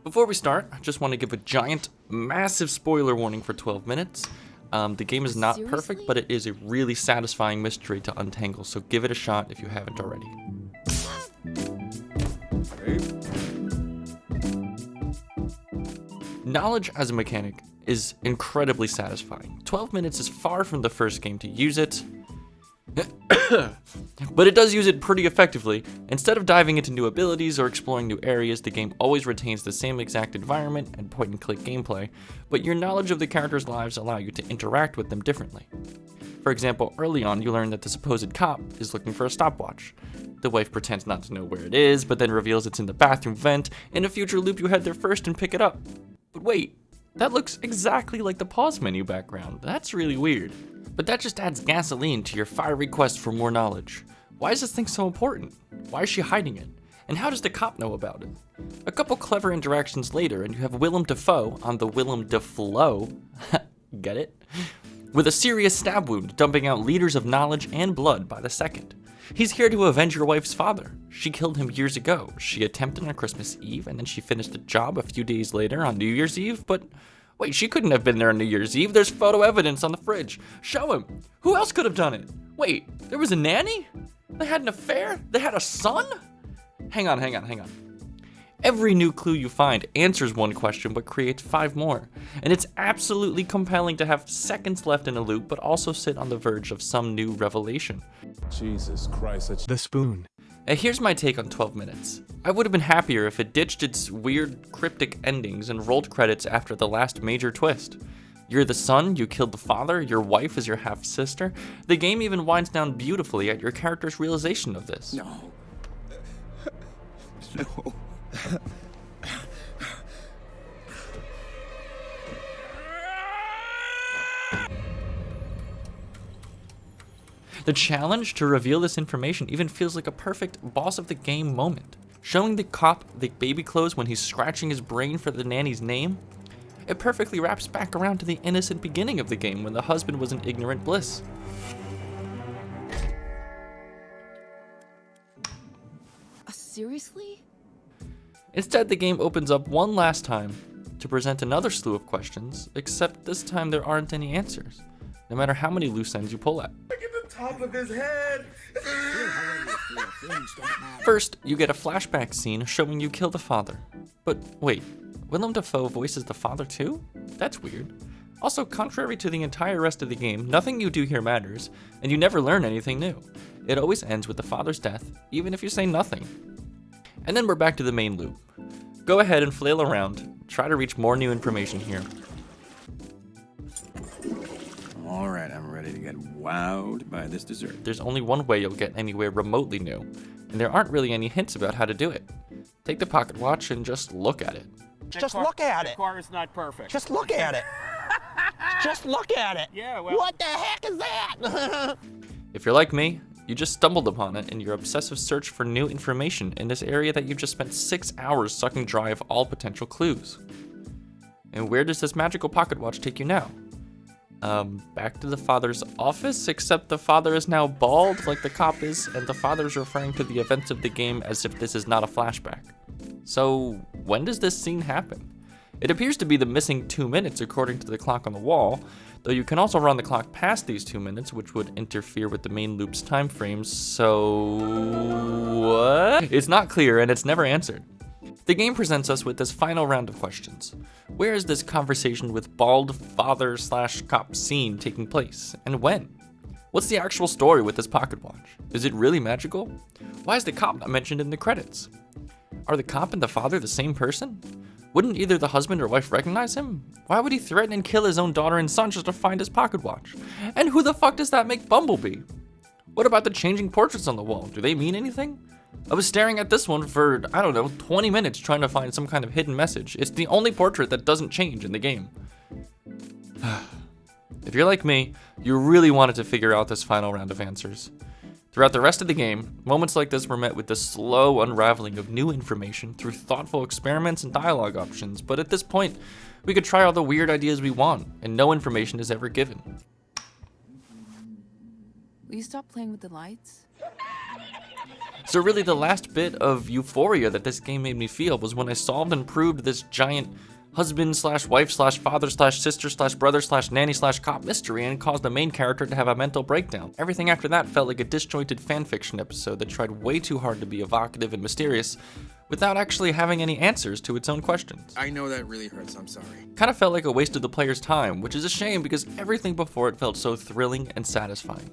Before we start, I just want to give a giant, massive spoiler warning for 12 minutes. The game is not perfect, but it is a really satisfying mystery to untangle, so give it a shot if you haven't already. Knowledge as a mechanic is incredibly satisfying. 12 minutes is far from the first game to use it, but it does use it pretty effectively. Instead of diving into new abilities or exploring new areas, the game always retains the same exact environment and point-and-click gameplay, but your knowledge of the characters' lives allow you to interact with them differently. For example, early on you learn that the supposed cop is looking for a stopwatch. The wife pretends not to know where it is, but then reveals it's in the bathroom vent. In a future loop you head there first and pick it up. But wait, that looks exactly like the pause menu background. That's really weird. But that just adds gasoline to your fiery quest for more knowledge. Why is this thing so important? Why is she hiding it? And how does the cop know about it? A couple clever interactions later, and you have Willem Dafoe on the Willem Dafoe, get it? With a serious stab wound, dumping out liters of knowledge and blood by the second. He's here to avenge your wife's father. She killed him years ago. She attempted on Christmas Eve, and then she finished the job a few days later on New Year's Eve, but wait, she couldn't have been there on New Year's Eve. There's photo evidence on the fridge. Show him. Who else could have done it? Wait, there was a nanny? They had an affair? They had a son? Hang on. Every new clue you find answers one question but creates 5 more. And it's absolutely compelling to have seconds left in a loop but also sit on the verge of some new revelation. Jesus Christ, The spoon. Here's my take on 12 minutes. I would have been happier if it ditched its weird cryptic endings and rolled credits after the last major twist. You're the son, you killed the father, your wife is your half-sister. The game even winds down beautifully at your character's realization of this. No. The challenge to reveal this information even feels like a perfect boss of the game moment. Showing the cop the baby clothes when he's scratching his brain for the nanny's name, it perfectly wraps back around to the innocent beginning of the game when the husband was in ignorant bliss. Seriously? Instead, the game opens up one last time to present another slew of questions, except this time there aren't any answers, no matter how many loose ends you pull at. Look at the top of his head! First, you get a flashback scene showing you kill the father. But wait, Willem Dafoe voices the father too? That's weird. Also, contrary to the entire rest of the game, nothing you do here matters, and you never learn anything new. It always ends with the father's death, even if you say nothing. And then we're back to the main loop. Go ahead and flail around, try to reach more new information here. Alright, I'm ready to get wowed by this dessert. There's only one way you'll get anywhere remotely new, and there aren't really any hints about how to do it. Take the pocket watch and just look at it. Just look at it. The car is not perfect. Just look at it. Just look at it. Yeah, well. What the heck is that? If you're like me, you just stumbled upon it in your obsessive search for new information in this area that you've just spent 6 hours sucking dry of all potential clues. And where does this magical pocket watch take you now? Back to the father's office, except the father is now bald like the cop is, and the father's referring to the events of the game as if this is not a flashback. So, when does this scene happen? It appears to be the missing 2 minutes according to the clock on the wall, though you can also run the clock past these 2 minutes, which would interfere with the main loop's time frames, so what? It's not clear and it's never answered. The game presents us with this final round of questions. Where is this conversation with bald father/cop scene taking place, and when? What's the actual story with this pocket watch? Is it really magical? Why is the cop not mentioned in the credits? Are the cop and the father the same person? Wouldn't either the husband or wife recognize him? Why would he threaten and kill his own daughter and son just to find his pocket watch? And who the fuck does that make Bumblebee? What about the changing portraits on the wall? Do they mean anything? I was staring at this one for, 20 minutes trying to find some kind of hidden message. It's the only portrait that doesn't change in the game. If you're like me, you really wanted to figure out this final round of answers. Throughout the rest of the game, moments like this were met with the slow unraveling of new information through thoughtful experiments and dialogue options, but at this point, we could try all the weird ideas we want, and no information is ever given. Will you stop playing with the lights? So really the last bit of euphoria that this game made me feel was when I solved and proved this giant husband slash wife slash father slash sister slash brother slash nanny slash cop mystery and caused the main character to have a mental breakdown. Everything after that felt like a disjointed fanfiction episode that tried way too hard to be evocative and mysterious without actually having any answers to its own questions. I know that really hurts, I'm sorry. Kind of felt like a waste of the player's time, which is a shame because everything before it felt so thrilling and satisfying.